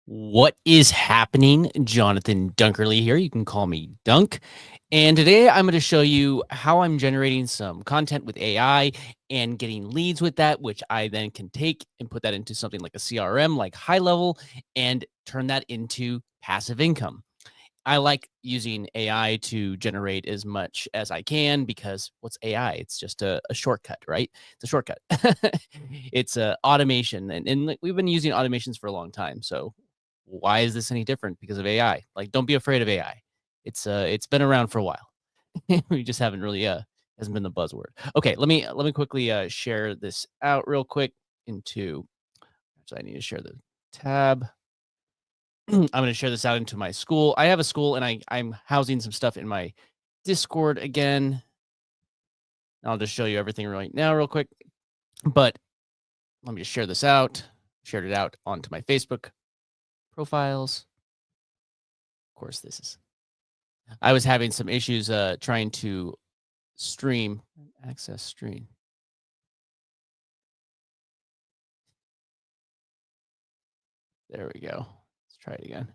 What is happening? Jonathan Dunkerley here. You can call me Dunk. And today I'm going to show you how I'm generating some content with AI and getting leads with that, which I then can take and put that into something like a CRM, like High Level, and turn that into passive income. I like using AI to generate as much as I can because what's AI? It's just a shortcut, right? It's a shortcut. It's a automation, and we've been using automations for a long time. So why is this any different? Because of AI. Like, don't be afraid of AI. It's been around for a while. We just haven't really hasn't been the buzzword. Okay, let me quickly share this out real quick into. So I need to share the tab. I'm going to share this out into my school. I have a school and I'm housing some stuff in my Discord again. I'll just show you everything right now real quick. But let me just share this out. Shared it out onto my Facebook profiles. Of course, I was having some issues trying to access stream. There we go. Let's try it again.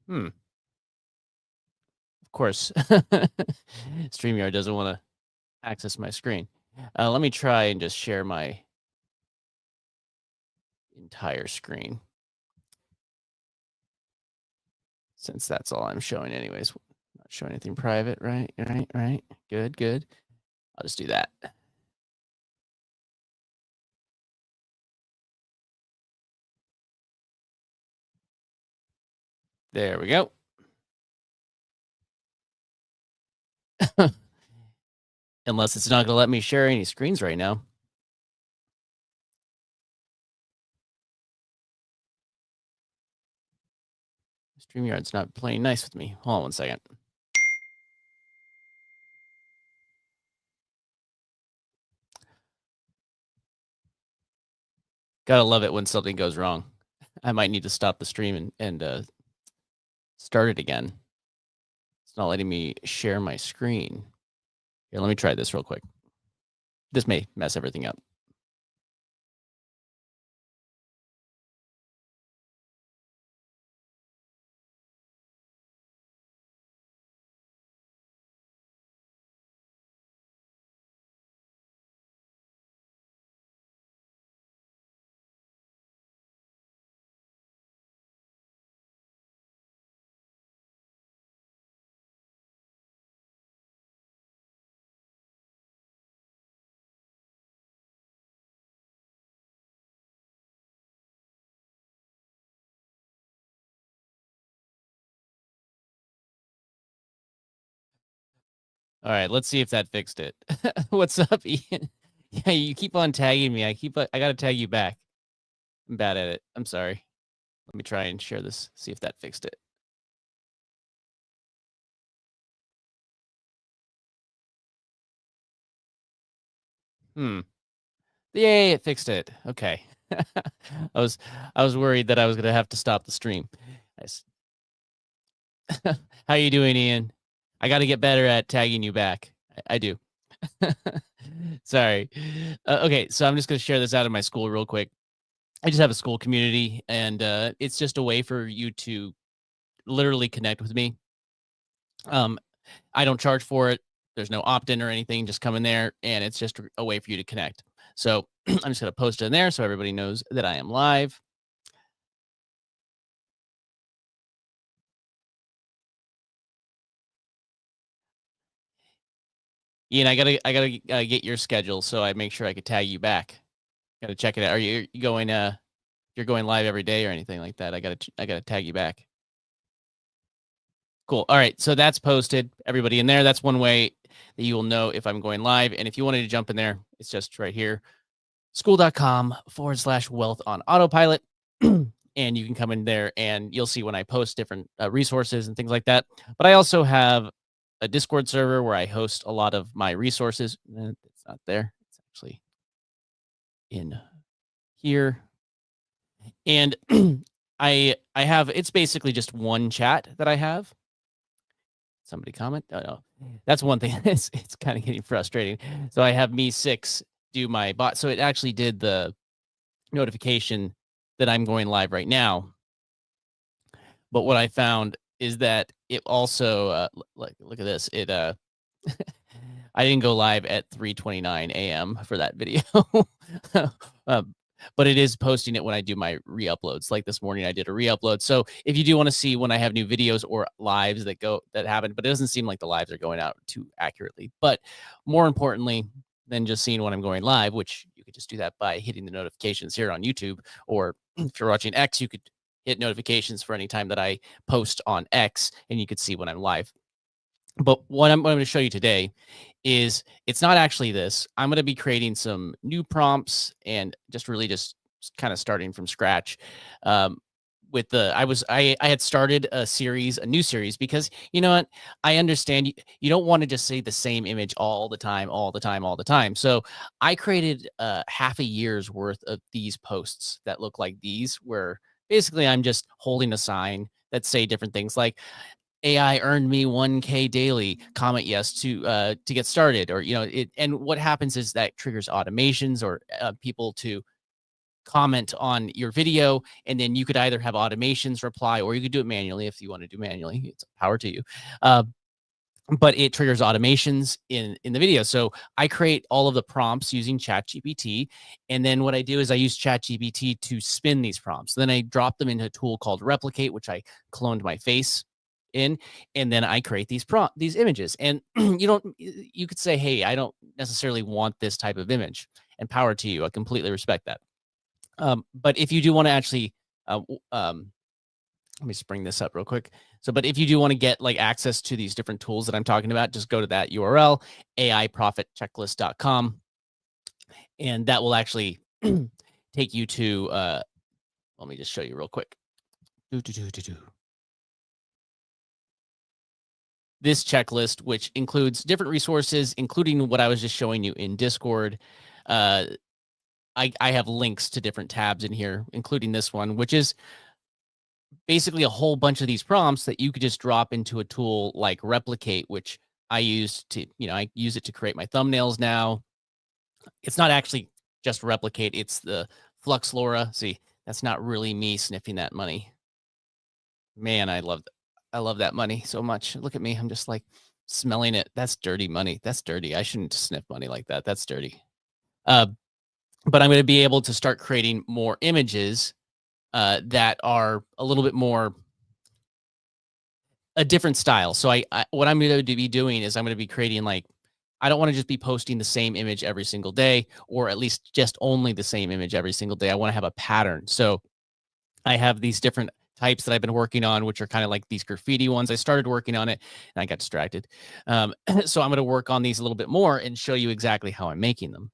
Of course, StreamYard doesn't want to access my screen. Let me try and just share my entire screen, since that's all I'm showing anyways. Not showing anything private, right? Right. Good. I'll just do that. There we go. Unless it's not going to let me share any screens right now. StreamYard's not playing nice with me. Hold on 1 second. Gotta love it when something goes wrong. I might need to stop the stream and start it again. It's not letting me share my screen. Here, let me try this real quick. This may mess everything up. All right, let's see if that fixed it. What's up, Ian? Yeah, you keep on tagging me. I gotta tag you back. I'm bad at it. I'm sorry. Let me try and share this, see if that fixed it. Yay, it fixed it. Okay. I was worried that I was gonna have to stop the stream. Nice. How you doing, Ian? I got to get better at tagging you back. I do. Sorry. Okay, so I'm just going to share this out in my school real quick. I just have a school community, and it's just a way for you to literally connect with me. I don't charge for it. There's no opt-in or anything. Just come in there, and it's just a way for you to connect. So I'm just going to post it in there so everybody knows that I am live. Ian, I gotta get your schedule so I make sure I could tag you back. Gotta check it out. Are you going? You're going live every day or anything like that? I gotta tag you back. Cool. All right. So that's posted. Everybody in there. That's one way that you will know if I'm going live. And if you wanted to jump in there, it's just right here. School.com/wealth on autopilot. And you can come in there and you'll see when I post different resources and things like that. But I also have a Discord server where I host a lot of my resources. It's not there. It's actually in here. And I have, it's basically just one chat that I have. Somebody comment? Oh, no. That's one thing. It's kind of getting frustrating. So I have me 6 do my bot. So it actually did the notification that I'm going live right now. But what I found is that it also, like, look at this. I didn't go live at 3:29 a.m. for that video. um, but it is posting it when I do my re-uploads. Like this morning, I did a re-upload. So if you do want to see when I have new videos or lives that happen, but it doesn't seem like the lives are going out too accurately. But more importantly than just seeing when I'm going live, which you could just do that by hitting the notifications here on YouTube, or if you're watching X, you could hit notifications for any time that I post on X, and you could see when I'm live. But what I'm going to show you today is it's not actually this. I'm going to be creating some new prompts and just kind of starting from scratch. Um, with the I had started a new series, because you know what, I understand you don't want to just say the same image all the time, all the time, all the time. So I created half a year's worth of these posts that look like these, where basically I'm just holding a sign that say different things like, AI earned me 1K daily. Comment yes to get started, or it. And what happens is that triggers automations, or people to comment on your video, and then you could either have automations reply, or you could do it manually if you want to do manually. It's power to you. Uh, but it triggers automations in the video. So I create all of the prompts using ChatGPT, and then what I do is I use ChatGPT to spin these prompts. Then I drop them into a tool called Replicate, which I cloned my face in, and then I create these images. And you could say, hey, I don't necessarily want this type of image, and power to you. I completely respect that. But if you do want to actually let me just bring this up real quick. So, but if you do want to get like access to these different tools that I'm talking about, just go to that URL, aiprofitchecklist.com, and that will actually take you to, let me just show you real quick. This checklist, which includes different resources, including what I was just showing you in Discord. Uh, I have links to different tabs in here, including this one, which is basically a whole bunch of these prompts that you could just drop into a tool like Replicate, which I use it to create my thumbnails now. It's not actually just Replicate, it's the Flux Laura. See, that's not really me sniffing that money. Man, I love that money so much. Look at me. I'm just like smelling it. That's dirty money. That's dirty. I shouldn't sniff money like that. That's dirty. Uh, but I'm going to be able to start creating more images that are a little bit more a different style. So what I'm going to be doing is I'm going to be creating, like, I don't want to just be posting the same image every single day, or at least just only the same image every single day. I want to have a pattern. So I have these different types that I've been working on, which are kind of like these graffiti ones. I started working on it and I got distracted. So I'm going to work on these a little bit more and show you exactly how I'm making them.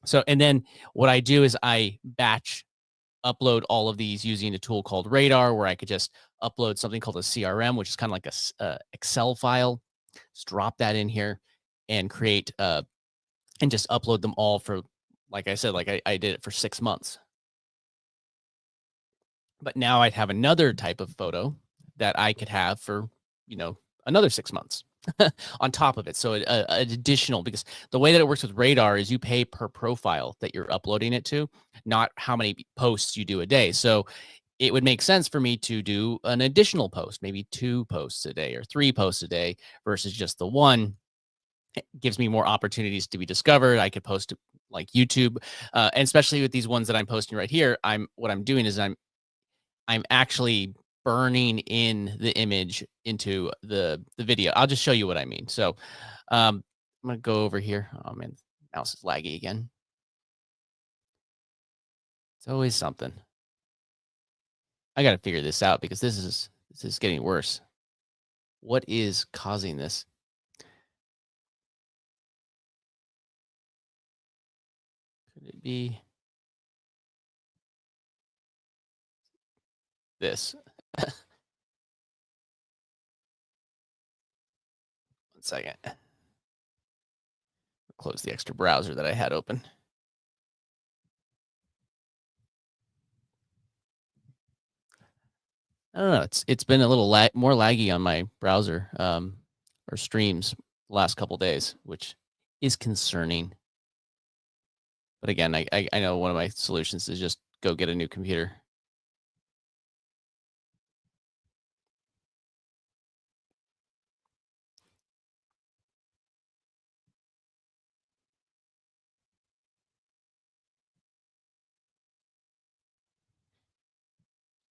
So, and then what I do is I batch upload all of these using a tool called Radar, where I could just upload something called a CRM, which is kind of like a Excel file. Just drop that in here and create and just upload them all for, like I said, like I did it for 6 months. But now I'd have another type of photo that I could have for, another 6 months on top of it. So an additional, because the way that it works with Radar is you pay per profile that you're uploading it to, not how many posts you do a day. So it would make sense for me to do an additional post, maybe 2 posts a day or 3 posts a day versus just the one. It gives me more opportunities to be discovered. I could post to like YouTube, and especially with these ones that I'm posting right here. What I'm doing is I'm actually burning in the image into the video. I'll just show you what I mean. So I'm gonna go over here. Oh man, mouse is laggy again. It's always something. I got to figure this out because this is getting worse. What is causing this? Could it be this? One second. Close the extra browser that I had open. I don't know. It's been a little more laggy on my browser or streams the last couple days, which is concerning. But again, I know one of my solutions is just go get a new computer.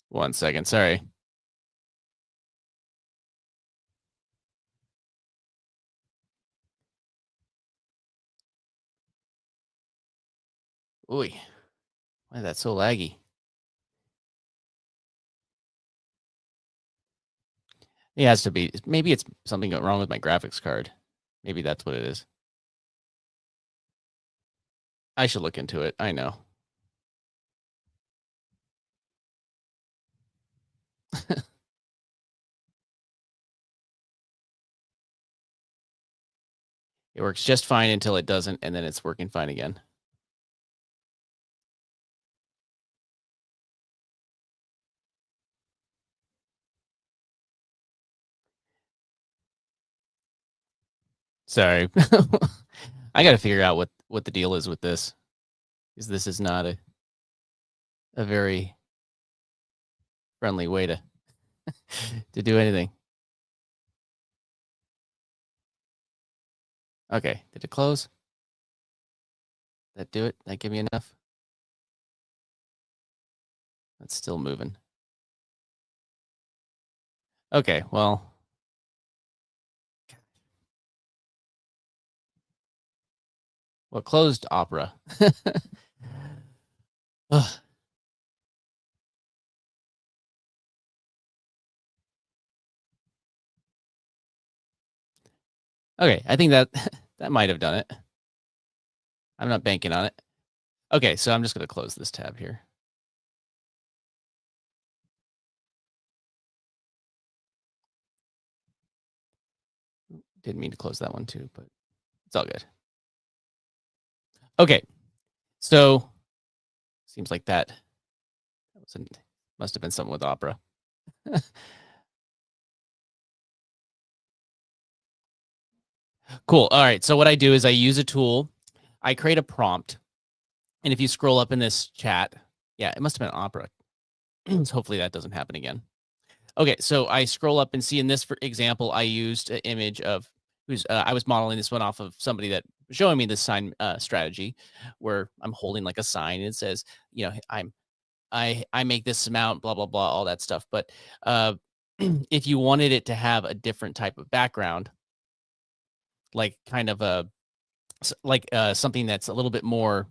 One second, sorry. Ooh, why is that so laggy? It has to be. Maybe it's something wrong with my graphics card. Maybe that's what it is. I should look into it. I know. It works just fine until it doesn't, and then it's working fine again. Sorry. I got to figure out what the deal is with this, because this is not a very friendly way to to do anything. Okay, did it close? That do it? That give me enough? That's still moving. Okay, well, closed Opera. Ugh. Okay, I think that that might have done it. I'm not banking on it. Okay, so I'm just going to close this tab here. Didn't mean to close that one too, but it's all good. Okay, so seems like that must have been something with Opera. Cool. All right. So what I do is I use a tool. I create a prompt, and if you scroll up in this chat, yeah, it must have been Opera. So hopefully that doesn't happen again. Okay, so I scroll up and see in this for example, I used an image of who's I was modeling this one off of somebody that was showing me this sign strategy where I'm holding like a sign and it says, you know, I make this amount, blah blah blah, all that stuff. But if you wanted it to have a different type of background, like kind of something that's a little bit more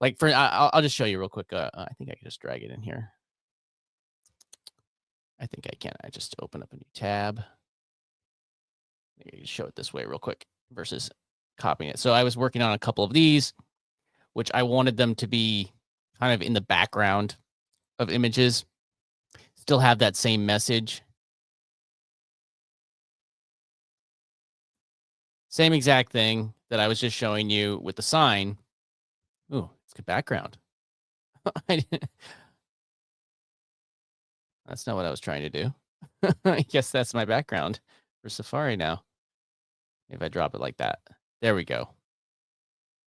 like for I'll just show you real quick. I think I can just drag it in here. I think I can. I just open up a new tab. Show it this way real quick versus copying it. So I was working on a couple of these, which I wanted them to be kind of in the background of images, still have that same message. Same exact thing that I was just showing you with the sign. Ooh, it's good background. That's not what I was trying to do. I guess that's my background for Safari now. If I drop it like that, there we go.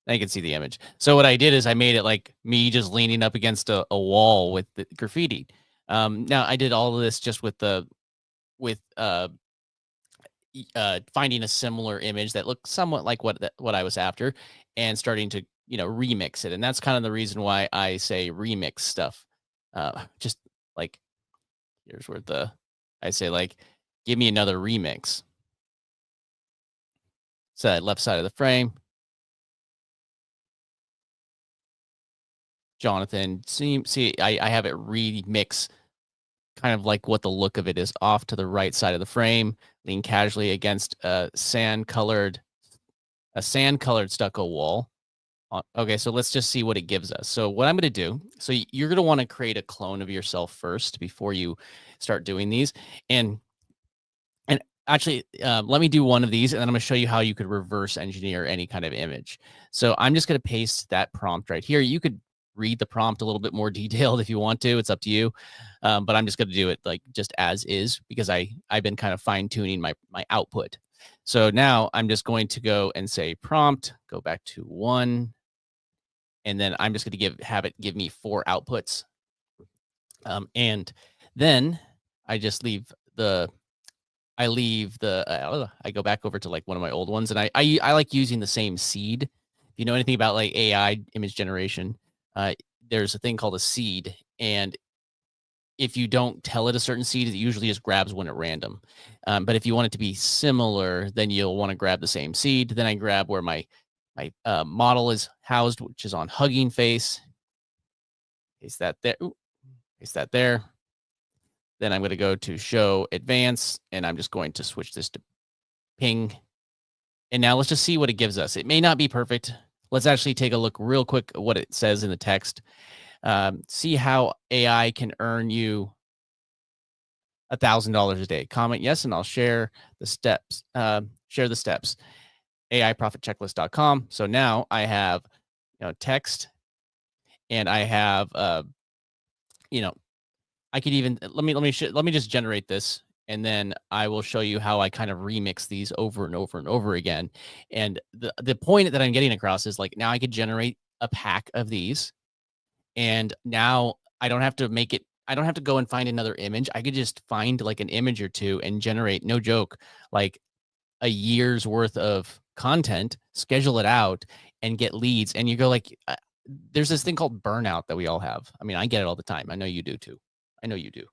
Now you can see the image. So what I did is I made it like me just leaning up against a wall with the graffiti. Now I did all of this just with finding a similar image that looked somewhat like what I was after, and starting to remix it. And that's kind of the reason why I say remix stuff. Just like here's where I say like, give me another remix. So that left side of the frame. Jonathan, see, I have it remix kind of like what the look of it is off to the right side of the frame, lean casually against a sand colored stucco wall. Okay, so let's just see what it gives us. So what I'm going to do, so you're going to want to create a clone of yourself first before you start doing these. And actually, let me do one of these, and then I'm going to show you how you could reverse engineer any kind of image. So I'm just going to paste that prompt right here. You could read the prompt a little bit more detailed if you want to. It's up to you. But I'm just going to do it like just as is because I've been kind of fine tuning my output. So now I'm just going to go and say prompt, go back to 1, and then I'm just going to have it give me 4 outputs. And then I just leave the I go back over to like one of my old ones, and I like using the same seed. If you know anything about like AI image generation, there's a thing called a seed, and if you don't tell it a certain seed, it usually just grabs one at random. But if you want it to be similar, then you'll want to grab the same seed. Then I grab where my model is housed, which is on Hugging Face. Paste that there. Ooh, paste that there. Then I'm going to go to Show Advance, and I'm just going to switch this to Ping. And now let's just see what it gives us. It may not be perfect. Let's actually take a look real quick at what it says in the text. See how AI can earn you $1,000 a day. Comment yes, and I'll share the steps. Share the steps. AIprofitchecklist.com. So now I have, text, and I have, I could even let me just generate this, and then I will show you how I kind of remix these over and over and over again. And the point that I'm getting across is like now I could generate a pack of these, and now I don't have to make it. I don't have to go and find another image. I could just find like an image or two and generate, no joke, like a year's worth of content, schedule it out, and get leads. And you go like, there's this thing called burnout that we all have. I mean, I get it all the time. I know you do too. I know you do.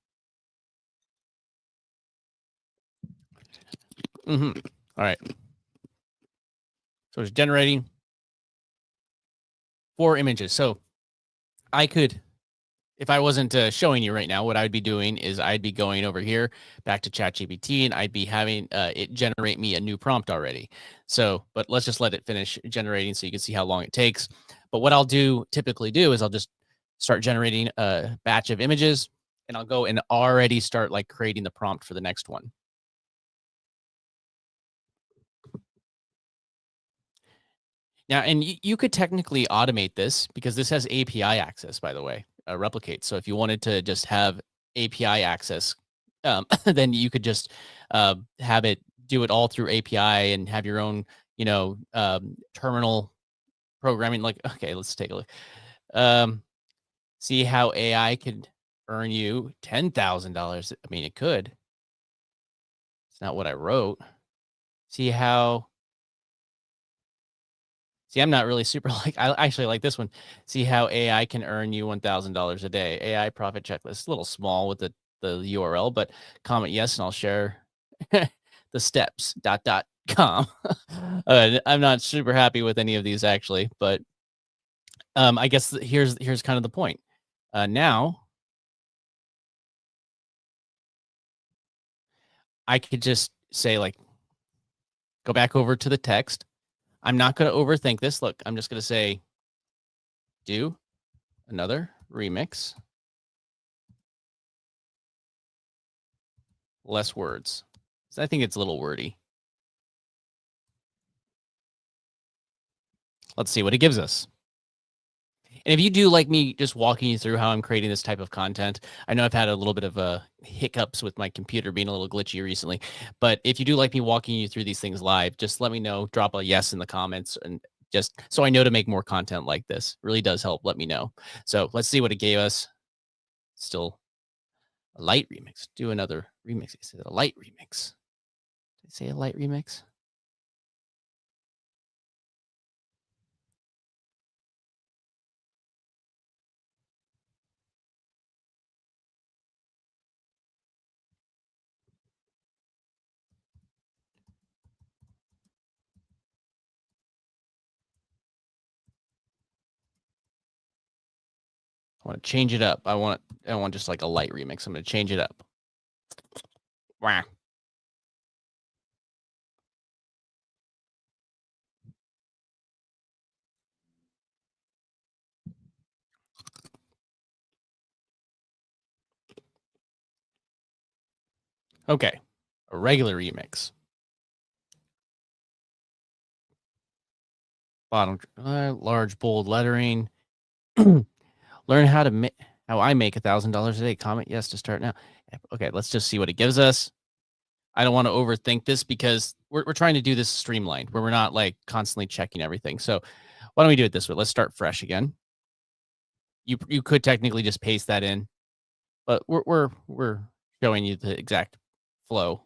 All right. So it's generating 4 images. So I could, if I wasn't showing you right now, what I'd be doing is I'd be going over here back to ChatGPT, and I'd be having it generate me a new prompt already. So, but let's just let it finish generating so you can see how long it takes. But what I'll typically do is I'll just start generating a batch of images, and I'll go and already start like creating the prompt for the next one. Now, and you could technically automate this because this has API access, by the way, Replicate. So if you wanted to just have API access, then you could just have it do it all through API and have your own, terminal programming. Like, okay, let's take a look. See how AI could earn you $10,000. I mean, it could. It's not what I wrote. See how See, I'm not really super like I actually like this one. See how AI can earn you $1,000 a day. AI profit checklist. It's a little small with the URL, but comment yes, and I'll share the steps. .com. I'm not super happy with any of these actually, but I guess here's kind of the point. Now I could just say like, go back over to the text. I'm not going to overthink this. Look, I'm just going to say, do another remix. Less words. So I think it's a little wordy. Let's see what it gives us. And if you do like me just walking you through how I'm creating this type of content, I know I've had a little bit of hiccups with my computer being a little glitchy recently, but if you do like me walking you through these things live, just let me know, drop a yes in the comments, and just so I know to make more content like this. Really does help. Let me know. So let's see what it gave us. Still a light remix. Do another remix. Is it a light remix? Did I say a light remix? I want to change it up. I want just like a light remix. I'm going to change it up. Wah. Okay. A regular remix. Bottom, large bold lettering. Learn how to how I make $1,000 a day. Comment yes to start now. Okay, let's just see what it gives us. I don't want to overthink this because we're trying to do this streamlined where we're not like constantly checking everything. So why don't we do it this way? Let's start fresh again. You could technically just paste that in, but we're showing you the exact flow.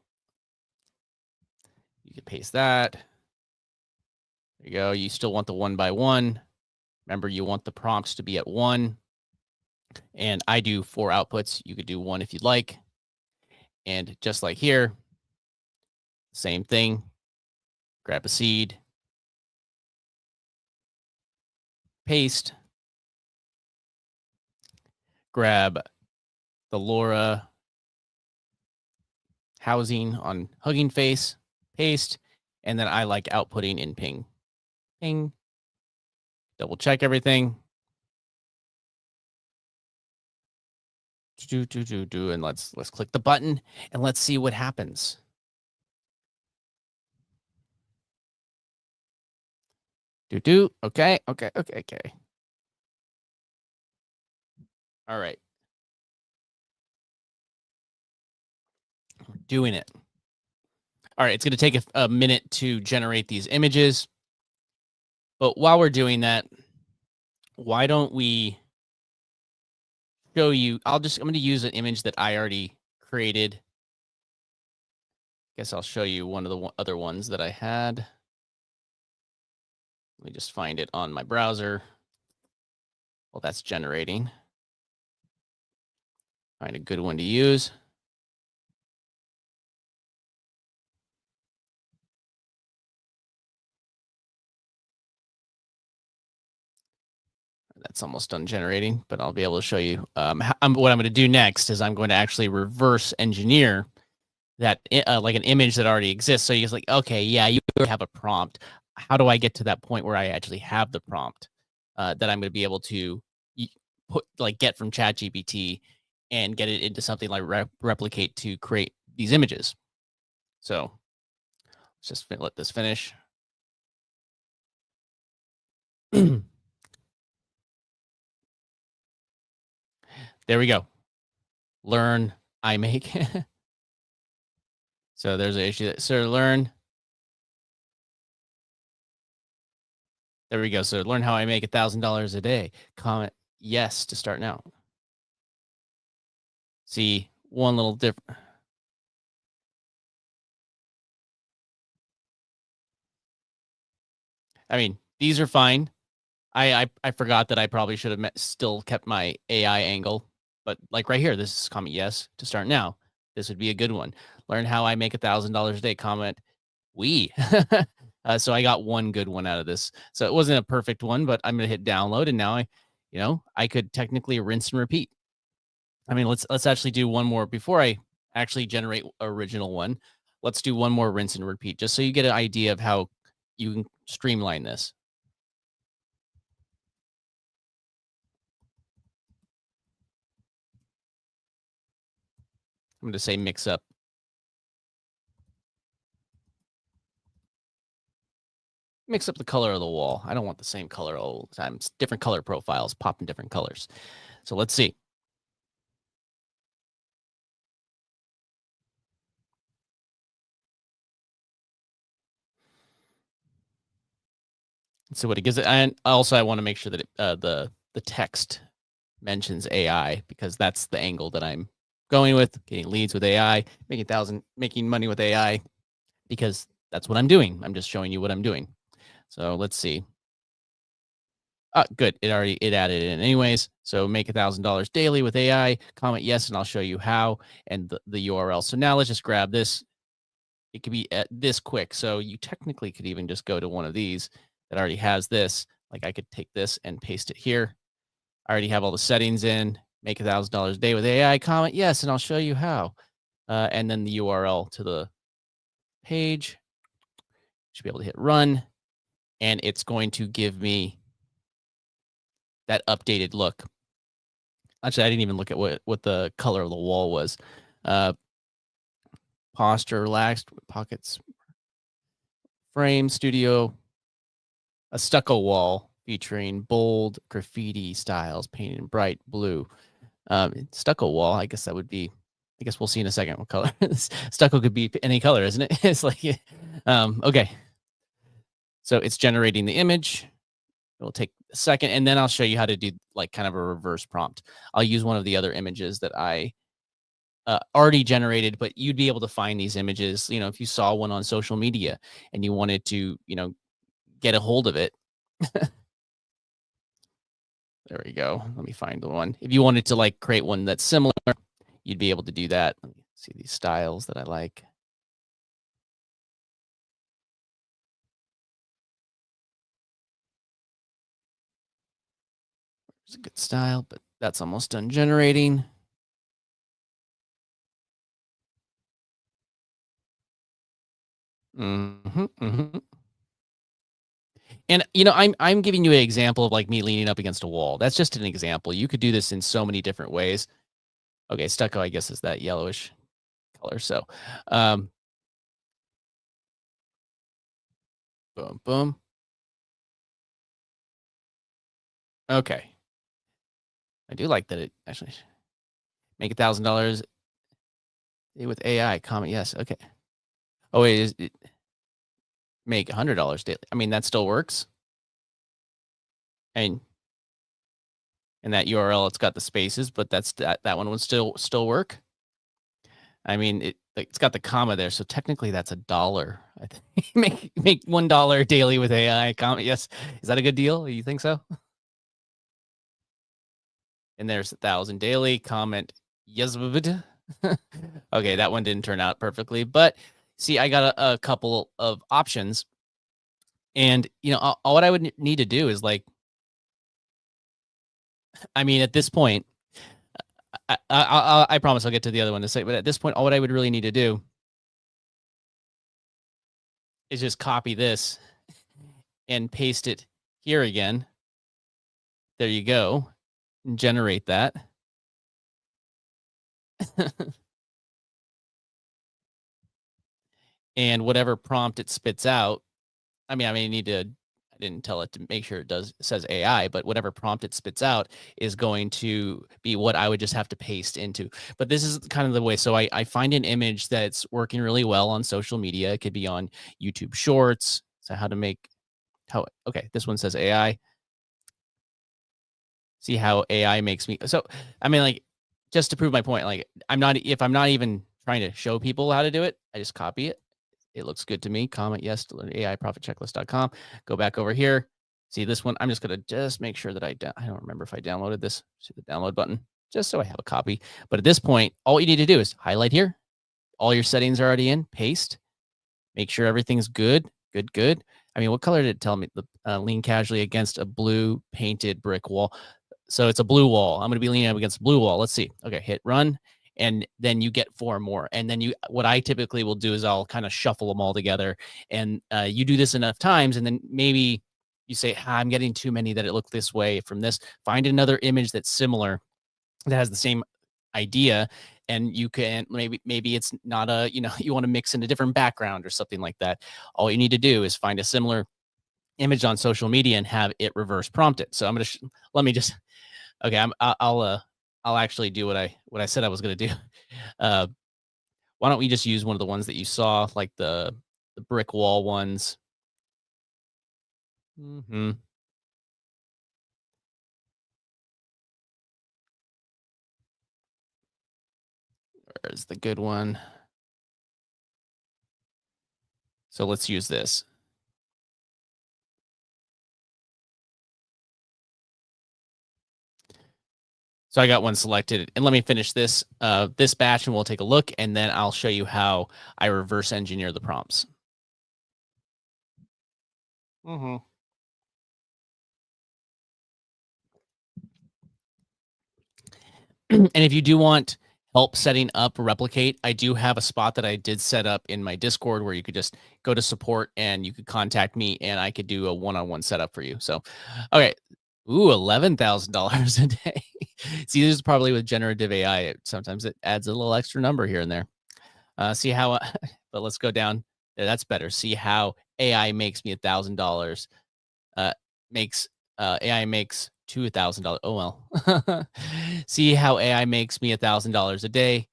You can paste that. There you go. You still want the 1 by 1. Remember, you want the prompts to be at 1. And I do 4 outputs. You could do 1 if you'd like. And just like here, same thing. Grab a seed, paste, grab the Laura housing on Hugging Face, paste, and then I like outputting in ping. Ping. Double check everything. And let's click the button and let's see what happens. Okay. All right. Doing it. All right, it's going to take a minute to generate these images. But while we're doing that, why don't we show you? I'm going to use an image that I already created. Guess I'll show you one of the other ones that I had. Let me just find it on my browser. Well, that's generating. Find a good one to use. That's almost done generating, but I'll be able to show you what I'm going to do next is I'm going to actually reverse engineer that like an image that already exists. So you're like, okay, yeah, you have a prompt. How do I get to that point where I actually have the prompt that I'm going to be able to get from ChatGPT and get it into something like replicate to create these images? So let's just let this finish. There we go. Learn, I make. So there's an issue. So learn. There we go. So learn how I make $1,000 a day. Comment yes to start now. See one little different. I mean, these are fine. I forgot that I probably should have still kept my AI angle, but like right here, this is comment yes to start now. This would be a good one. Learn how I make $1,000 a day. Comment we. So I got one good one out of this. So it wasn't a perfect one, but I'm gonna hit download, and now I could technically rinse and repeat. I mean, let's actually do one more before I actually generate original one. Let's do one more rinse and repeat, just so you get an idea of how you can streamline this. I'm going to say mix up. Mix up the color of the wall. I don't want the same color all the time. It's different color profiles, pop in different colors. So let's see. Let's see what it gives it. And also, I want to make sure that the text mentions AI, because that's the angle that I'm going with. Getting leads with AI, making money with AI, because that's what I'm doing. I'm just showing you what I'm doing. So let's see. Good. It added it in anyways. So make $1,000 daily with AI. Comment yes, and I'll show you how and the URL. So now let's just grab this. It could be this quick. So you technically could even just go to one of these that already has this. Like I could take this and paste it here. I already have all the settings in. Make $1,000 a day with AI. Comment yes, and I'll show you how. And then the URL to the page. Should be able to hit run, and it's going to give me that updated look. Actually, I didn't even look at what the color of the wall was. Posture relaxed, pockets, frame, studio, a stucco wall featuring bold graffiti styles painted in bright blue. Stucco wall, I guess that would be, I guess we'll see in a second what color. Stucco could be any color, isn't it? It's like, okay. So it's generating the image. It'll take a second, and then I'll show you how to do like kind of a reverse prompt. I'll use one of the other images that I already generated, but you'd be able to find these images. If you saw one on social media and you wanted to, get a hold of it. There we go. Let me find the one. If you wanted to like create one that's similar, you'd be able to do that. Let me see these styles that I like. It's a good style, but that's almost done generating. And I'm giving you an example of like me leaning up against a wall. That's just an example. You could do this in so many different ways. Okay, stucco, I guess, is that yellowish color. So, um, boom, boom. Okay, I do like that it actually make $1,000 with AI. Comment yes. Okay. Oh wait, is it make $100 daily? I mean, that still works. And in that URL, it's got the spaces, but that one would still work. I mean, it's got the comma there, so technically that's $1. I think make $1 daily with AI. Comment yes. Is that a good deal? You think so? And there's 1,000 daily. Comment yes. Okay, that one didn't turn out perfectly, but see, I got a couple of options, and all what I would need to do is like, I mean, at this point, I promise I'll get to the other one to say, but at this point, all what I would really need to do is just copy this and paste it here again. There you go. And generate that. And whatever prompt it spits out, I mean, I didn't tell it to make sure says AI, but whatever prompt it spits out is going to be what I would just have to paste into. But this is kind of the way. So I find an image that's working really well on social media. It could be on YouTube Shorts. So okay, this one says AI. See how AI makes me. So, I mean, like, just to prove my point, like, if I'm not even trying to show people how to do it, I just copy it. It looks good to me. Comment yes to AIprofitchecklist.com. Go back over here. See this one. I'm just going to just make sure that I don't remember if I downloaded this. See the download button, just so I have a copy. But at this point, all you need to do is highlight here. All your settings are already in. Paste. Make sure everything's good. Good. I mean, what color did it tell me? Lean casually against a blue painted brick wall. So it's a blue wall. I'm going to be leaning up against a blue wall. Let's see. Okay, hit run. And then you get 4 more. And then what I typically will do is I'll kind of shuffle them all together. And you do this enough times, and then maybe you say, I'm getting too many that it looked this way from this. Find another image that's similar, that has the same idea. And you can maybe it's not you want to mix in a different background or something like that. All you need to do is find a similar image on social media and have it reverse prompt it. So I'm going to let me just okay, I'll actually do what I said I was gonna do. Uh, why don't we just use one of the ones that you saw, like the brick wall ones? Mhm. Where's the good one? So let's use this. So I got one selected, and let me finish this batch, and we'll take a look, and then I'll show you how I reverse engineer the prompts. Mhm. And if you do want help setting up Replicate, I do have a spot that I did set up in my Discord where you could just go to support and you could contact me and I could do a one-on-one setup for you. So, okay. Ooh, $11,000 a day. See, this is probably with generative AI. Sometimes it adds a little extra number here and there. See how, but let's go down. Yeah, that's better. See how AI makes me $1,000. Uh, makes AI makes $2,000. Oh well. See how AI makes me $1,000 a day.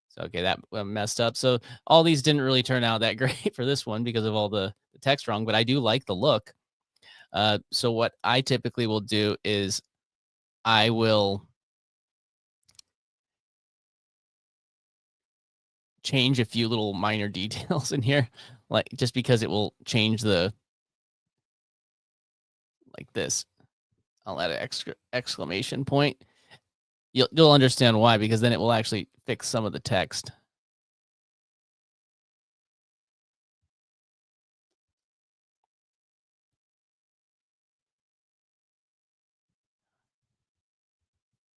So okay, that messed up. So all these didn't really turn out that great for this one because of all the text wrong, but I do like the look. So what I typically will do is I will change a few little minor details in here, like just because it will change the like this. I'll add an extra exclamation point. You'll understand why, because then it will actually fix some of the text.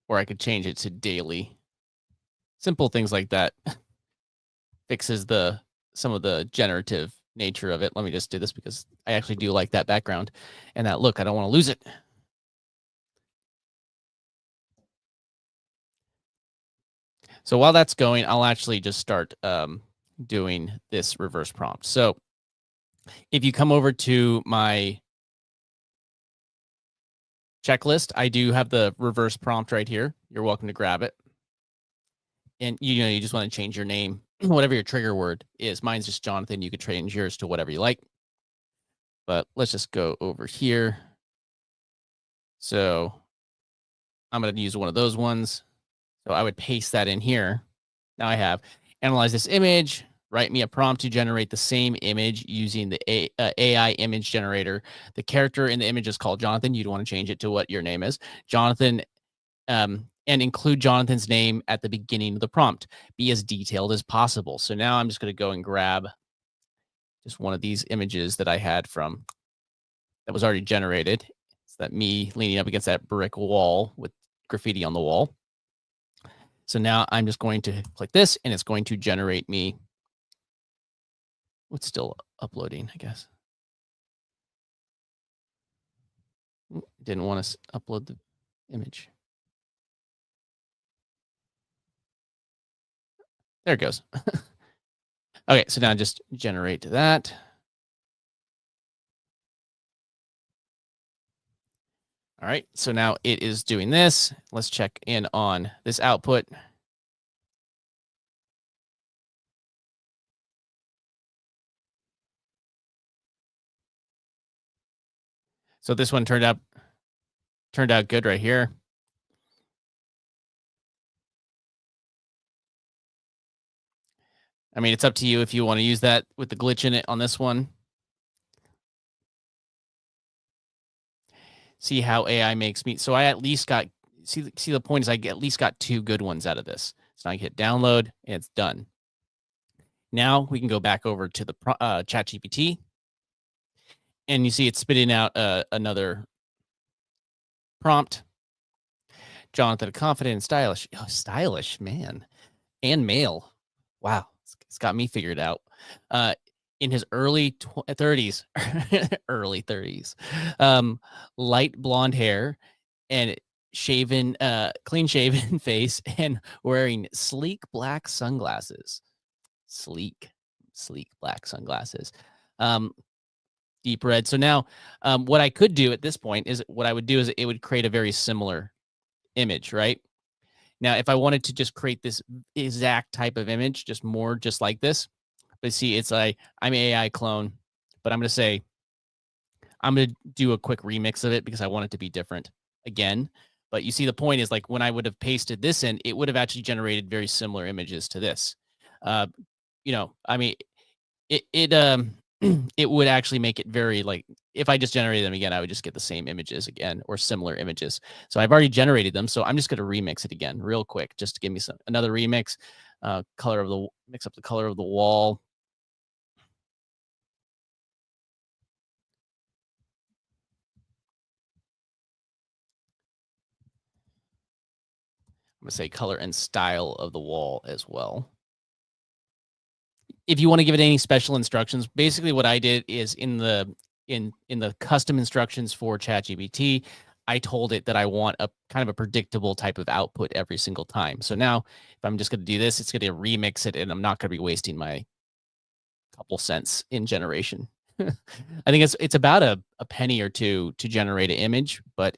Or I could change it to daily. Simple things like that fixes the some of the generative nature of it. Let me just do this because I actually do like that background and that look. I don't want to lose it. So while that's going, I'll actually just start doing this reverse prompt. So if you come over to my checklist, I do have the reverse prompt right here. You're welcome to grab it. And you just want to change your name, whatever your trigger word is. Mine's just Jonathan. You could change yours to whatever you like. But let's just go over here. So I'm going to use one of those ones. So I would paste that in here. Now I have analyze this image, write me a prompt to generate the same image using the AI image generator. The character in the image is called Jonathan. You'd want to change it to what your name is, Jonathan, and include Jonathan's name at the beginning of the prompt. Be as detailed as possible. So now I'm just going to go and grab just one of these images that I had from that was already generated. It's that me leaning up against that brick wall with graffiti on the wall. So now I'm just going to click this and it's going to generate me. It's still uploading, I guess. Didn't want to upload the image. There it goes. Okay, so now just generate that. All right, so now it is doing this. Let's check in on this output. So this one turned out good right here. I mean, it's up to you if you want to use that with the glitch in it on this one. See how AI makes me. So I at least got, see the point is I at least got 2 good ones out of this. So I hit download and it's done. Now we can go back over to the ChatGPT and you see it's spitting out another prompt. Jonathan, confident and stylish. Oh, stylish, man. And male. Wow. It's got me figured out. In his early 30s, early 30s, light blonde hair and shaven, clean shaven face and wearing sleek black sunglasses. Sleek black sunglasses. Deep red. So now, what I could do at this point is what I would do is it would create a very similar image, right? Now, if I wanted to just create this exact type of image, just like this, but see, it's like I'm an AI clone, but I'm going to say, I'm going to do a quick remix of it because I want it to be different again. But you see, the point is like when I would have pasted this in, it would have actually generated very similar images to this. Uh, I mean, it it would actually make it very like if I just generated them again, I would just get the same images again or similar images. So I've already generated them, so I'm just going to remix it again real quick, just to give me another remix. Mix up the color of the wall. I'm gonna say color and style of the wall as well. If you want to give it any special instructions, basically what I did is in the custom instructions for ChatGPT, I told it that I want a kind of a predictable type of output every single time. So now if I'm just going to do this, it's going to remix it and I'm not going to be wasting my couple cents in generation. I think it's about a penny or two to generate an image, but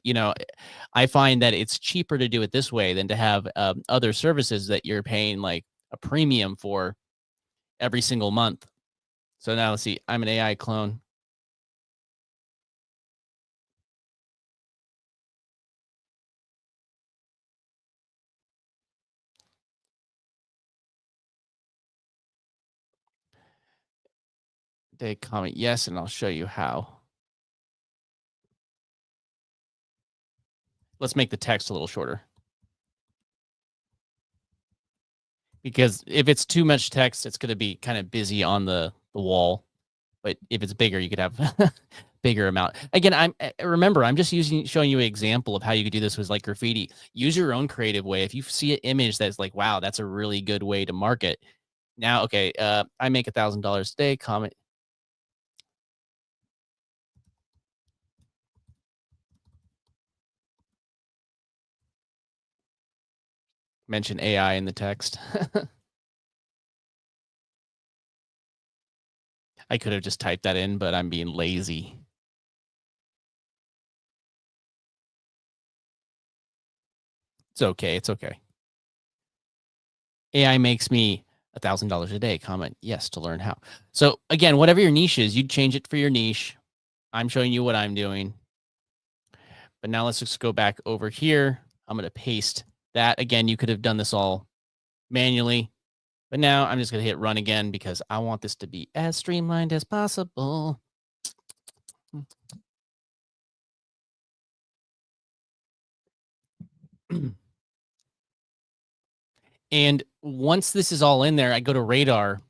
I find that it's cheaper to do it this way than to have other services that you're paying like a premium for every single month. So now let's see. I'm an AI clone. They comment yes, and I'll show you how. Let's make the text a little shorter because if it's too much text, it's going to be kind of busy on the wall. But if it's bigger, you could have bigger amount. Again, remember, I'm just showing you an example of how you could do this with like graffiti. Use your own creative way. If you see an image that's like, wow, that's a really good way to market. Now, okay, I make $1,000 a day. Comment, mention AI in the text. I could have just typed that in, but I'm being lazy. It's okay. It's okay. AI makes me $1,000 a day. Comment yes to learn how. So again, whatever your niche is, you'd change it for your niche. I'm showing you what I'm doing. But now let's just go back over here. I'm going to paste that. Again, you could have done this all manually, but now I'm just going to hit run again because I want this to be as streamlined as possible. And once this is all in there, I go to Radar,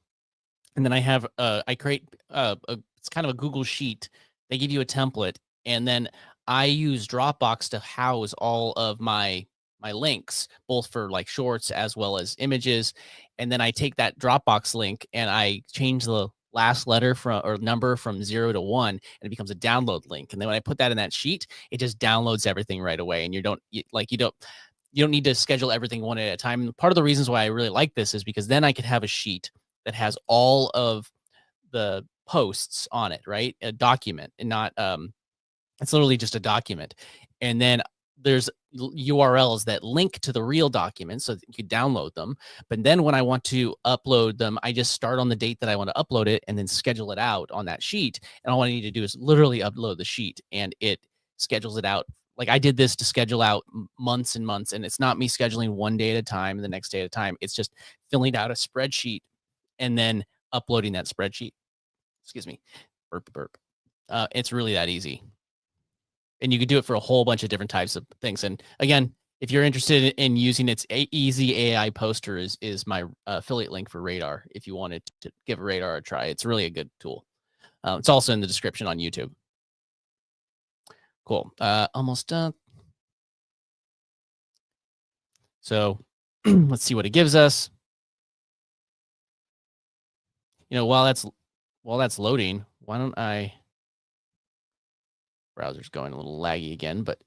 and then I have I create it's kind of a Google sheet. They give you a template, and then I use Dropbox to house all of my links, both for like shorts as well as images. And then I take that Dropbox link and I change the last letter from or number from 0 to 1, and it becomes a download link. And then when I put that in that sheet, it just downloads everything right away. And you don't need to schedule everything one at a time. And part of the reasons why I really like this is because then I could have a sheet that has all of the posts on it, right? A document and not it's literally just a document. And then there's URLs that link to the real document so that you can download them. But then when I want to upload them, I just start on the date that I want to upload it and then schedule it out on that sheet. And all I need to do is literally upload the sheet and it schedules it out. Like I did this to schedule out months and months, and it's not me scheduling one day at a time and the next day at a time. It's just filling out a spreadsheet and then uploading that spreadsheet. Excuse me, burp burp. It's really that easy, and you could do it for a whole bunch of different types of things. And again, if you're interested in using its easy AI poster, is my affiliate link for Radar. If you wanted to give Radar a try, it's really a good tool. It's also in the description on YouTube. Cool. Almost done. So let's see what it gives us. You know, while that's loading, why don't I? Browser's going a little laggy again, but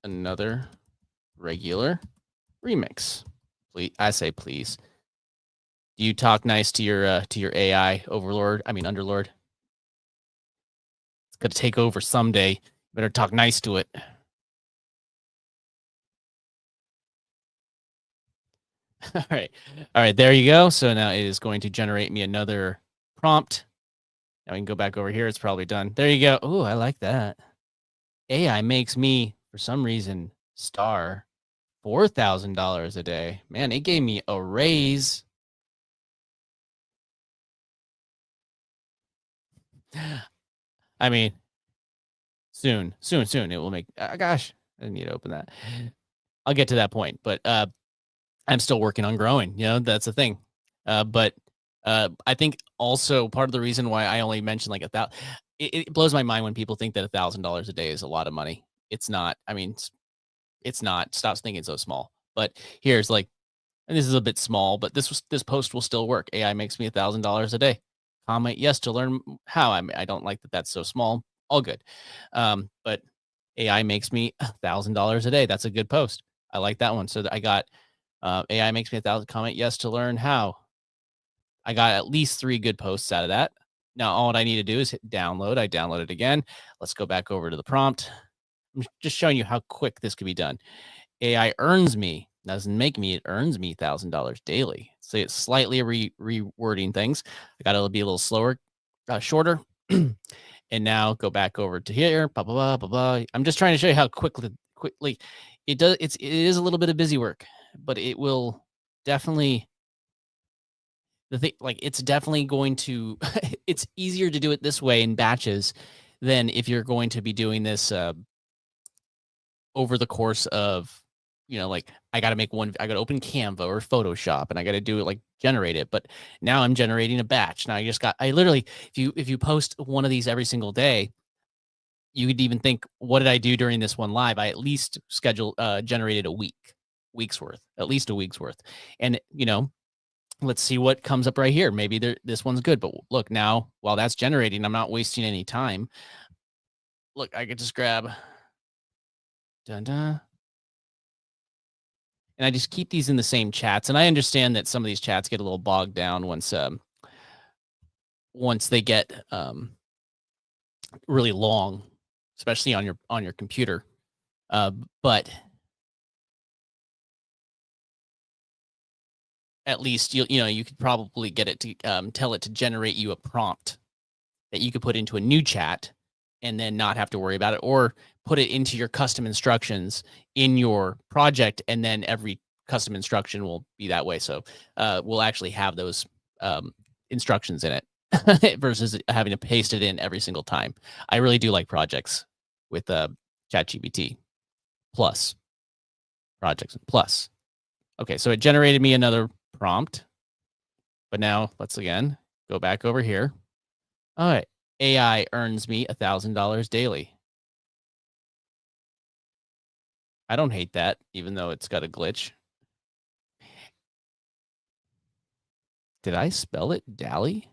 another regular remix. Please, I say please. Do you talk nice to your AI overlord? I mean underlord. It's gonna take over someday. You better talk nice to it. All right. All right, there you go. So now it is going to generate me another prompt. Now we can go back over here. It's probably done. There you go. Oh, I like that. AI makes me, for some reason, star $4,000 a day. Man, it gave me a raise. I mean, soon it will make. Gosh, I need to open that. I'll get to that point, but I'm still working on growing. You know, that's the thing. But I think also part of the reason why I only mentioned like it blows my mind when people think that $1,000 a day is a lot of money. It's not. I mean, it's not. Stop thinking so small. But here's like, and this is a bit small, but this post will still work. AI makes me $1,000 a day. Comment yes to learn how. I don't like that that's so small. All good. But AI makes me $1,000 a day. That's a good post. I like that one. So I got AI makes me 1,000. Comment yes to learn how. I got at least 3 good posts out of that. Now all I need to do is hit download. I download it again. Let's go back over to the prompt. I'm just showing you how quick this could be done. AI earns me, doesn't make me, it earns me $1,000 daily. So it's slightly rewording things. I got to be a little slower, shorter. And now go back over to here, blah, blah, blah, blah, blah. I'm just trying to show you how quickly it does. It is a little bit of busy work, but it will definitely the thing, like, it's definitely going to it's easier to do it this way in batches than if you're going to be doing this, over the course of, like, I gotta open Canva or Photoshop, and I gotta do it, like, generate it, but now I'm generating a batch. Now I literally, if you post one of these every single day, you could even think, "What did I do during this one live?" I at least generated a week's worth, at least a week's worth, and, let's see what comes up right here. Maybe this one's good, but look, now while that's generating, I'm not wasting any time. Look, I could just grab dun, dun, and I just keep these in the same chats. And I understand that some of these chats get a little bogged down once they get really long, especially on your computer. But at least you could probably get it to tell it to generate you a prompt that you could put into a new chat and then not have to worry about it, or put it into your custom instructions in your project, and then every custom instruction will be that way. So we'll actually have those instructions in it versus having to paste it in every single time. I really do like projects with ChatGPT plus projects plus. Okay, so it generated me another prompt, but now let's again go back over here. All right, AI earns me $1,000 daily. I don't hate that, even though it's got a glitch. Did I spell it Dally?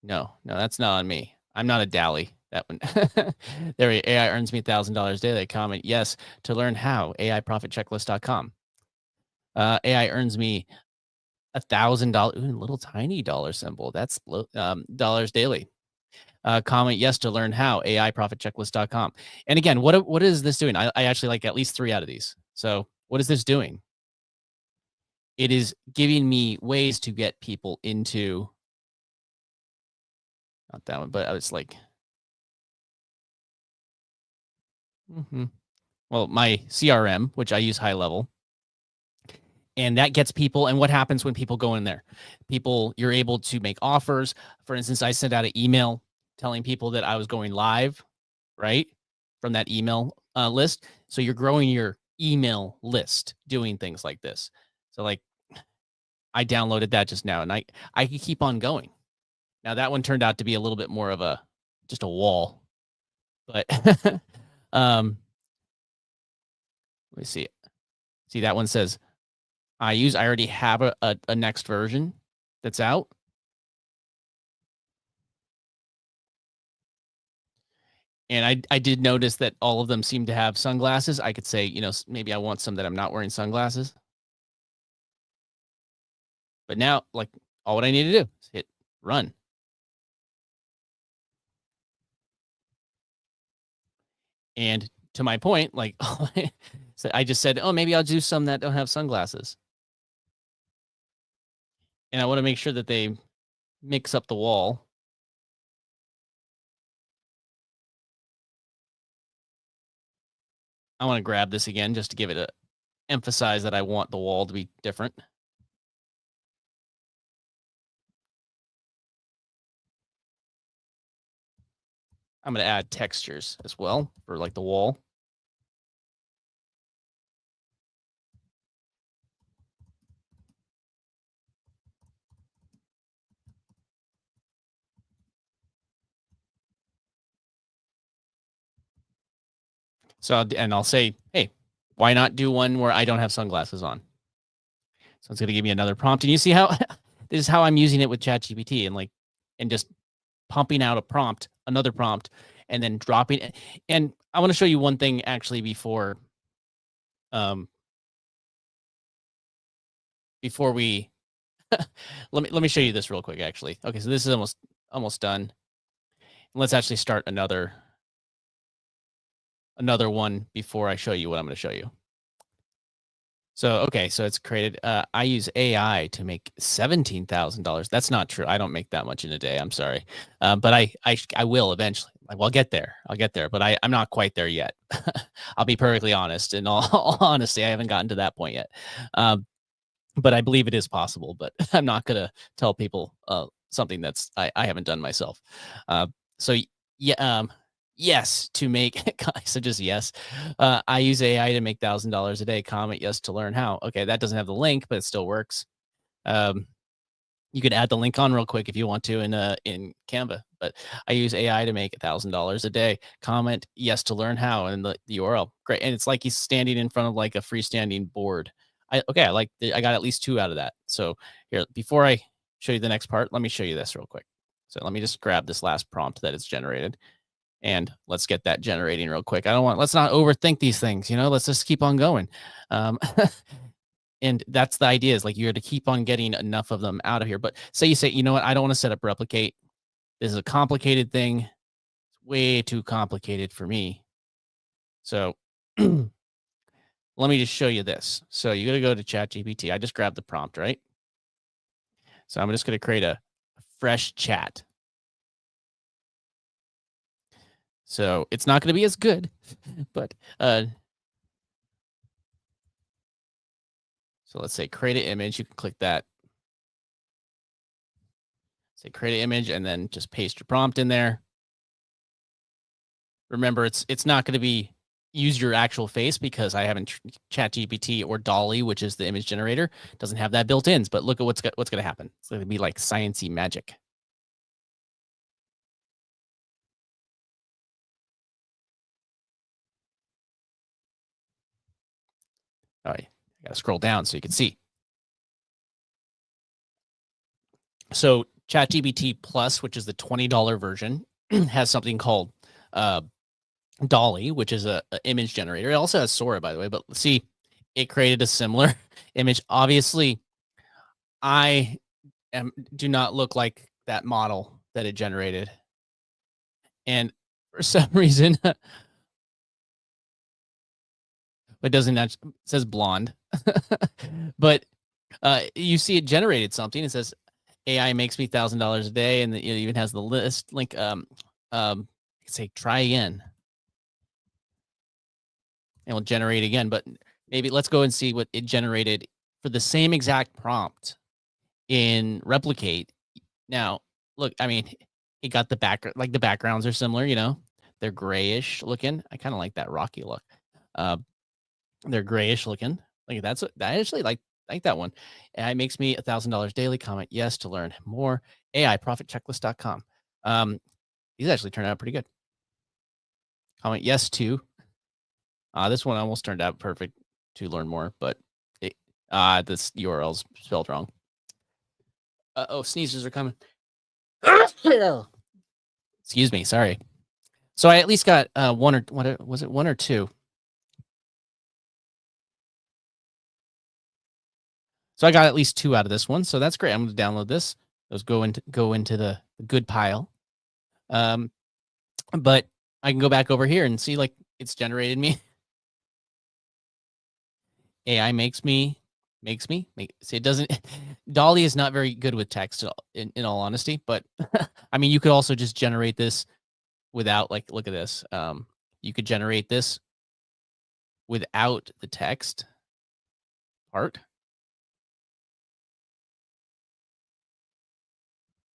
No, that's not on me. I'm not a Dally. That one. There, AI earns me $1,000 daily. Comment yes to learn how. AIprofitchecklist.com. AI earns me $1,000. Little tiny dollar symbol. That's dollars daily. Comment yes to learn how. AIprofitchecklist.com. And again, what is this doing? I actually like at least 3 out of these. So what is this doing? It is giving me ways to get people into, not that one, but I was like, well, my CRM, which I use high level, and that gets people. And what happens when people go in there? You're able to make offers. For instance, I sent out an email telling people that I was going live, right? From that email list. So you're growing your email list doing things like this. So like I downloaded that just now, and I could keep on going. Now that one turned out to be a little bit more of just a wall, but let me see. See, that one says I already have a next version that's out. And I did notice that all of them seem to have sunglasses. I could say, maybe I want some that I'm not wearing sunglasses. But now, like, all what I need to do is hit run. And to my point, like, so I just said, oh, maybe I'll do some that don't have sunglasses. And I want to make sure that they mix up the wall. I want to grab this again just to give it emphasize that I want the wall to be different. I'm going to add textures as well for like the wall. So, and I'll say, hey, why not do one where I don't have sunglasses on? So it's going to give me another prompt. And you see how this is how I'm using it with ChatGPT, and just pumping out a prompt, another prompt, and then dropping it. And I want to show you one thing actually before we let me show you this real quick actually. Okay, so this is almost done. Let's actually start another one before I show you what I'm going to show you. So, okay, so it's created. I use AI to make $17,000. That's not true. I don't make that much in a day. I'm sorry, but I will eventually. I'll get there. But I'm not quite there yet. I'll be perfectly honest. In all honesty, I haven't gotten to that point yet. but I believe it is possible. But I'm not gonna tell people something that's I haven't done myself. Uh, so yeah, yes to make. So just yes. I use AI to make $1,000 a day. Comment yes to learn how. Okay, that doesn't have the link, but it still works. Um, you could add the link on real quick if you want to in Canva. But I use AI to make $1,000 a day. Comment yes to learn how and the URL. Great, and it's like he's standing in front of like a freestanding board. I got at least 2 out of that. So here, before I show you the next part, let me show you this real quick. So let me just grab this last prompt that it's generated, and let's get that generating real quick. Let's not overthink these things. Let's just keep on going. Um, and that's the idea, is like you're to keep on getting enough of them out of here. But say you say, you know what, I don't want to set up replicate. This is a complicated thing. It's way too complicated for me. So let me just show you this. So you got to go to ChatGPT. I just grabbed the prompt, right? So I'm just going to create a fresh chat. So it's not going to be as good, but so let's say create an image. You can click that. Say create an image and then just paste your prompt in there. Remember, it's not going to be use your actual face, because I haven't ChatGPT or Dolly, which is the image generator, doesn't have that built in. But look at what's going to happen. It's going to be like sciencey magic. All right, I got to scroll down so you can see. So ChatGPT Plus, which is the $20 version, has something called Dolly, which is a image generator. It also has Sora, by the way. But see, it created a similar image. Obviously, I do not look like that model that it generated. And for some reason, it doesn't actually, it says blonde. But you see it generated something. It says AI makes me $1,000 a day, and it even has the list link. Say try again, and we'll generate again. But maybe let's go and see what it generated for the same exact prompt in Replicate. Now, look, I mean, it got the background, like the backgrounds are similar, they're grayish looking. I kind of like that rocky look. They're grayish looking. Like I actually like that one. AI makes me $1,000 daily. Comment yes to learn more. AIprofitchecklist.com. These actually turned out pretty good. Comment yes to. This one almost turned out perfect, to learn more, but this URL's spelled wrong. Oh, sneezes are coming. Excuse me. Sorry. So I at least got one or what was it? 1 or 2. So I got at least 2 out of this one. So that's great. I'm going to download this. Those go into the good pile. But I can go back over here and see, like, it's generated me. AI makes me. See, it doesn't. Dolly is not very good with text in all honesty, but I mean, you could also just generate this without, like, look at this. You could generate this without the text part.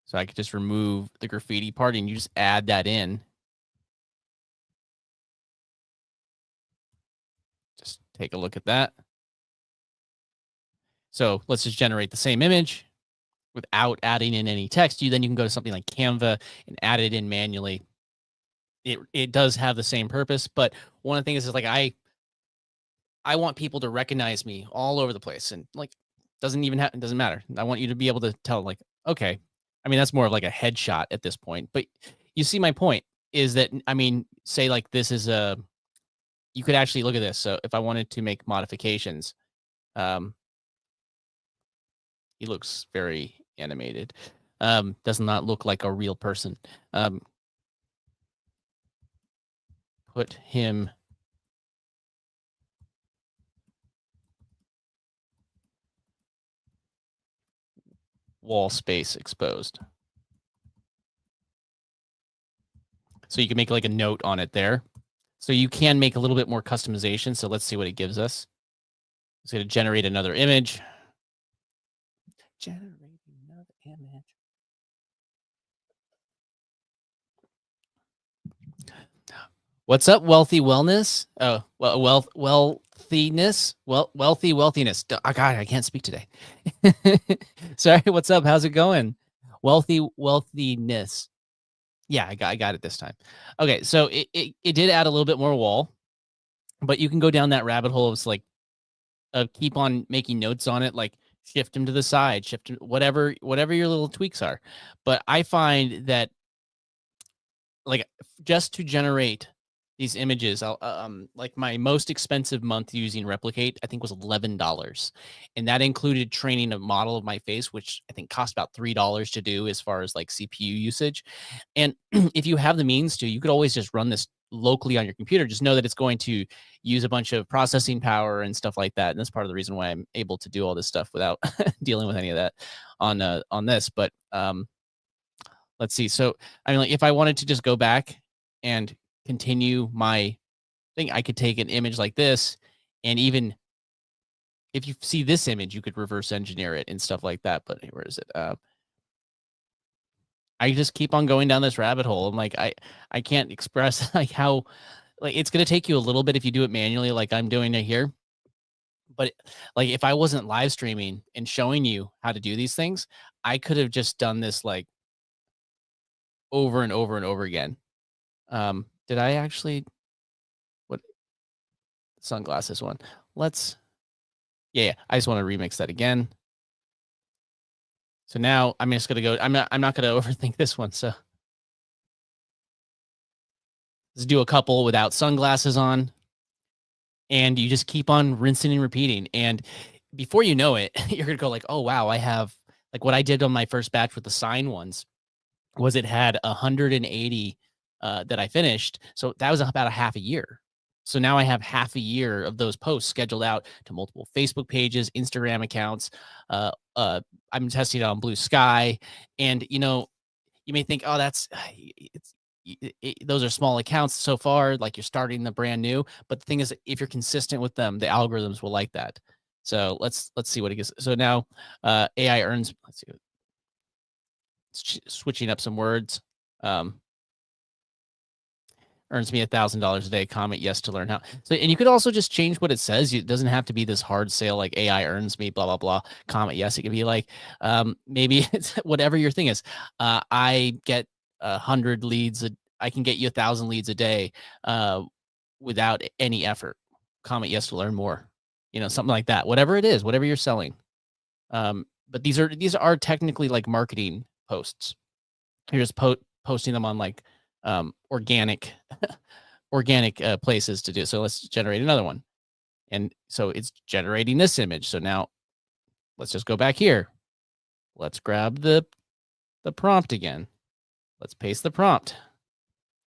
So I could just remove the graffiti part and you just add that in. Just take a look at that. So let's just generate the same image without adding in any text. Then you can go to something like Canva and add it in manually. It does have the same purpose, but one of the things is like I want people to recognize me all over the place, and like it doesn't matter. I want you to be able to tell, like, okay, I mean, that's more of like a headshot at this point, but you see my point is that, I mean, say like this is you could actually look at this. So if I wanted to make modifications, he looks very animated. Does not look like a real person. Put him wall space exposed. So you can make like a note on it there. So you can make a little bit more customization. So let's see what it gives us. It's going to generate another image. Generating another image. What's up, wealthy wellness? Oh, well, wealthiness. Well, wealthiness. Oh, God, I can't speak today. Sorry. What's up? How's it going? Wealthiness. Yeah, I got it this time. Okay, so it did add a little bit more wall, but you can go down that rabbit hole of like keep on making notes on it, like shift them to the side, shift 'em- whatever your little tweaks are. But I find that like just to generate these images, like my most expensive month using Replicate, I think was $11, and that included training a model of my face, which I think cost about $3 to do as far as like CPU usage. And if you have the means to, you could always just run this locally on your computer. Just know that it's going to use a bunch of processing power and stuff like that. And that's part of the reason why I'm able to do all this stuff without dealing with any of that on this. But let's see. So I mean, like if I wanted to just go back and continue my thing, I could take an image like this, and even if you see this image, you could reverse engineer it and stuff like that. But where is it? I just keep on going down this rabbit hole. I'm like, I can't express like how like it's gonna take you a little bit if you do it manually, like I'm doing it here. But like if I wasn't live streaming and showing you how to do these things, I could have just done this like over and over and over again. Did I actually what sunglasses one? Let's yeah, I just want to remix that again. So now I'm just gonna go. I'm not gonna overthink this one. So let's do a couple without sunglasses on, and you just keep on rinsing and repeating. And before you know it, you're gonna go like, oh wow, I have like what I did on my first batch with the sign ones was it had 180 that I finished. So that was about a half a year. So now I have half a year of those posts scheduled out to multiple Facebook pages, Instagram accounts. I'm testing it on Blue Sky, and you may think, oh, that's it's those are small accounts so far, like you're starting the brand new. But the thing is, if you're consistent with them, the algorithms will like that. So let's see what it gets. So now AI earns. Let's see, switching up some words. Um, earns me $1,000 a day. Comment yes to learn how. So, and you could also just change what it says. It doesn't have to be this hard sale like AI earns me blah blah blah. Comment yes. It could be like maybe it's whatever your thing is. I get 100 leads. I can get you 1,000 leads a day without any effort. Comment yes to learn more. Something like that. Whatever it is, whatever you're selling. But these are technically like marketing posts. You're just posting them on like organic places to do. So let's generate another one. And so it's generating this image. So now let's just go back here. Let's grab the prompt again. Let's paste the prompt,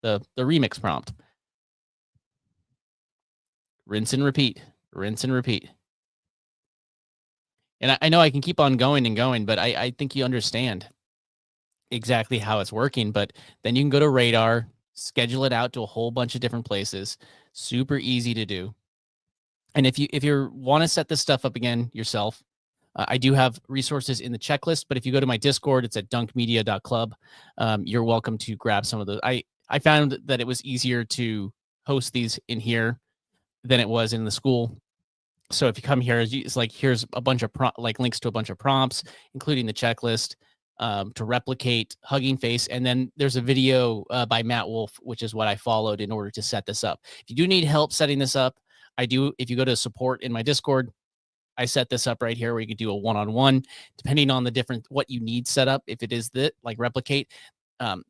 the remix prompt. Rinse and repeat, rinse and repeat. And I know I can keep on going and going, but I think you understand exactly how it's working. But then you can go to Radar, schedule it out to a whole bunch of different places. Super easy to do. And if you want to set this stuff up again yourself, I do have resources in the checklist. But if you go to my Discord, it's at dunkmedia.club. You're welcome to grab some of those. I found that it was easier to host these in here than it was in the school. So if you come here, it's like here's a bunch of like links to a bunch of prompts, including the checklist to replicate Hugging Face. And then there's a video by Matt Wolf, which is what I followed in order to set this up. If you do need help setting this up, I do. If you go to support in my Discord, I set this up right here where you could do a one-on-one, depending on the different what you need set up. If it is that like replicate,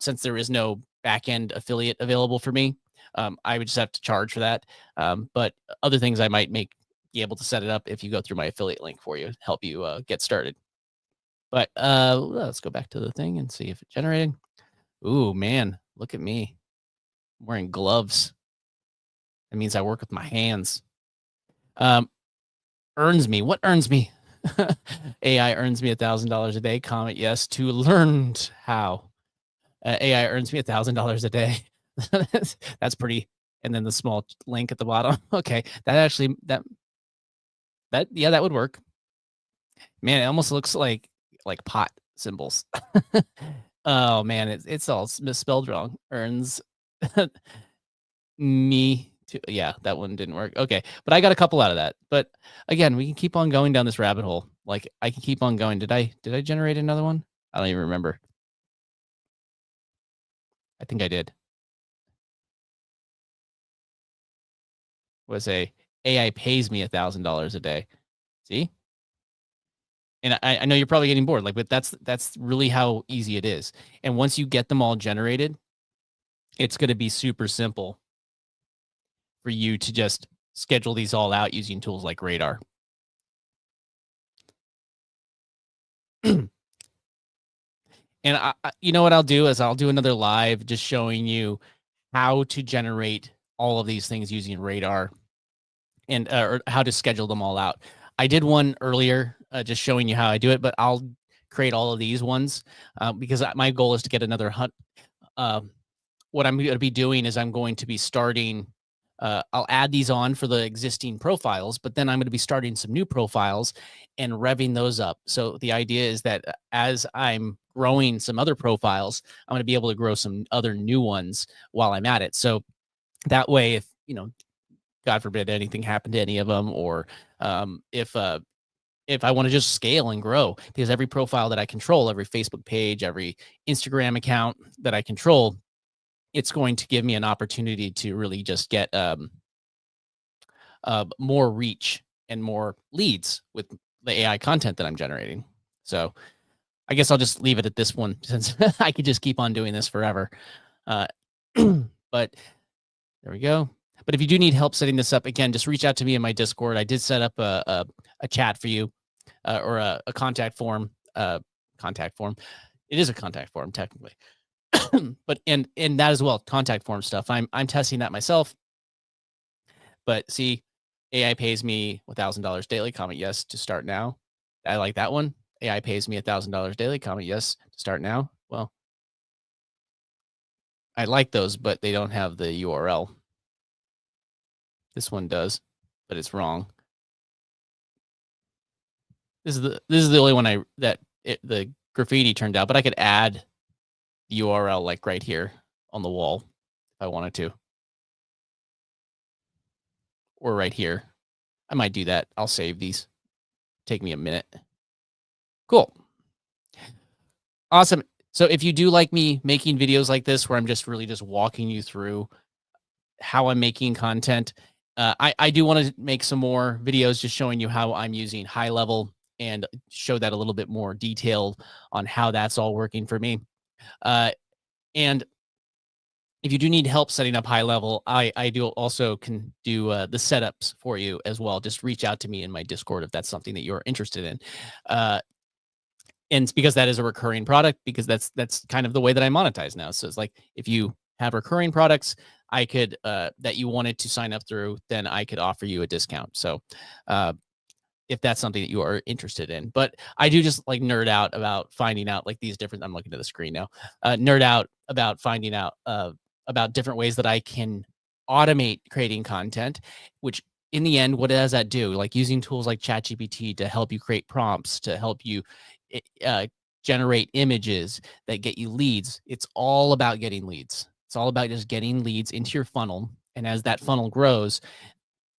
since there is no back-end affiliate available for me, I would just have to charge for that. But other things I might be able to set it up if you go through my affiliate link for you, help you get started. But let's go back to the thing and see if it generated. Ooh, man, look at me. I'm wearing gloves. That means I work with my hands. Earns me. What earns me? AI earns me $1,000 a day. Comment yes to learned how. AI earns me $1,000 a day. That's pretty. And then the small link at the bottom. Okay, that yeah, that would work. Man, it almost looks like like pot symbols. Oh man, it's all misspelled wrong. Earns me too. Yeah, that one didn't work. Okay, but I got a couple out of that. But again, we can keep on going down this rabbit hole. Like I can keep on going. Did I generate another one? I don't even remember. I think I did. Was a AI pays me $1,000 a day. See? And I know you're probably getting bored, like, but that's really how easy it is. And once you get them all generated, it's going to be super simple for you to just schedule these all out using tools like Radar. And you know what I'll do is I'll do another live just showing you how to generate all of these things using Radar and or how to schedule them all out. I did one earlier, just showing you how I do it, but I'll create all of these ones because my goal is to get another hunt. What I'm going to be doing is I'm going to be starting. I'll add these on for the existing profiles, but then I'm going to be starting some new profiles and revving those up. So the idea is that as I'm growing some other profiles, I'm going to be able to grow some other new ones while I'm at it. So that way, if God forbid anything happened to any of them, or if I want to just scale and grow, because every profile that I control, every Facebook page, every Instagram account that I control, it's going to give me an opportunity to really just get more reach and more leads with the AI content that I'm generating. So I guess I'll just leave it at this one since I could just keep on doing this forever. Uh, but there we go. But if you do need help setting this up, again, just reach out to me in my Discord. I did set up a chat for you or a contact form. Contact form. It is a contact form technically, but and that as well, contact form stuff. I'm testing that myself. But see, AI pays me $1,000 daily. Comment yes to start now. I like that one. AI pays me $1,000 daily. Comment yes to start now. Well, I like those, but they don't have the URL. This one does, but it's wrong. This is the only one the graffiti turned out, but I could add the URL like right here on the wall if I wanted to, or right here. I might do that. I'll save these. Take me a minute. Cool. Awesome. So if you do like me making videos like this, where I'm just really just walking you through how I'm making content, I do want to make some more videos just showing you how I'm using high level and show that a little bit more detailed on how that's all working for me. And if you do need help setting up high level, I do also can do the setups for you as well. Just reach out to me in my Discord if that's something that you're interested in. And it's because that is a recurring product, because that's kind of the way that I monetize now. So it's like, if you have recurring products, I could that you wanted to sign up through, then I could offer you a discount. So if that's something that you are interested in. But I do just like nerd out about finding out like these different, I'm looking at the screen now, nerd out about finding out about different ways that I can automate creating content, which in the end, what does that do? Like using tools like ChatGPT to help you create prompts, to help you uh, generate images that get you leads. It's all about getting leads. It's all about just getting leads into your funnel. And as that funnel grows,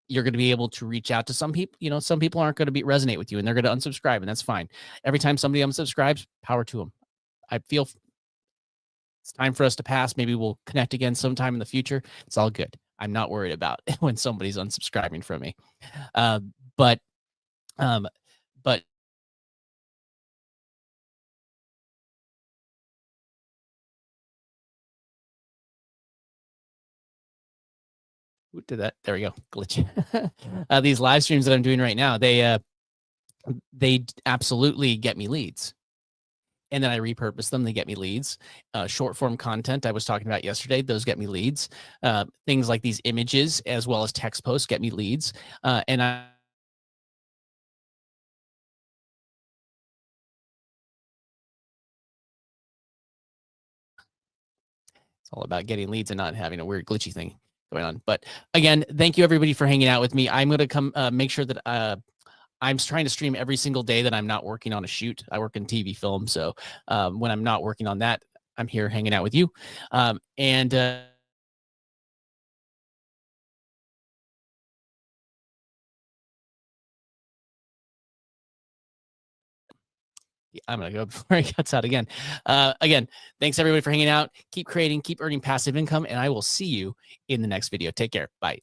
you're going to be able to reach out to some people. Some people aren't going to resonate with you, and they're going to unsubscribe, and that's fine. Every time somebody unsubscribes, power to them. I feel it's time for us to pass. Maybe we'll connect again sometime in the future. It's all good. I'm not worried about when somebody's unsubscribing from me. Uh, but, um, but who did that? There we go. Glitch. These live streams that I'm doing right now, they absolutely get me leads. And then I repurpose them. They get me leads. Short form content I was talking about yesterday, those get me leads. Things like these images as well as text posts get me leads. And it's all about getting leads and not having a weird glitchy thing going on. But again, thank you everybody for hanging out with me. I'm going to come make sure that I'm trying to stream every single day that I'm not working on a shoot. I work in TV film, so when I'm not working on that, I'm here hanging out with you. And I'm gonna go before it cuts out again. Again, thanks everybody for hanging out. Keep creating, keep earning passive income, and I will see you in the next video. Take care. Bye.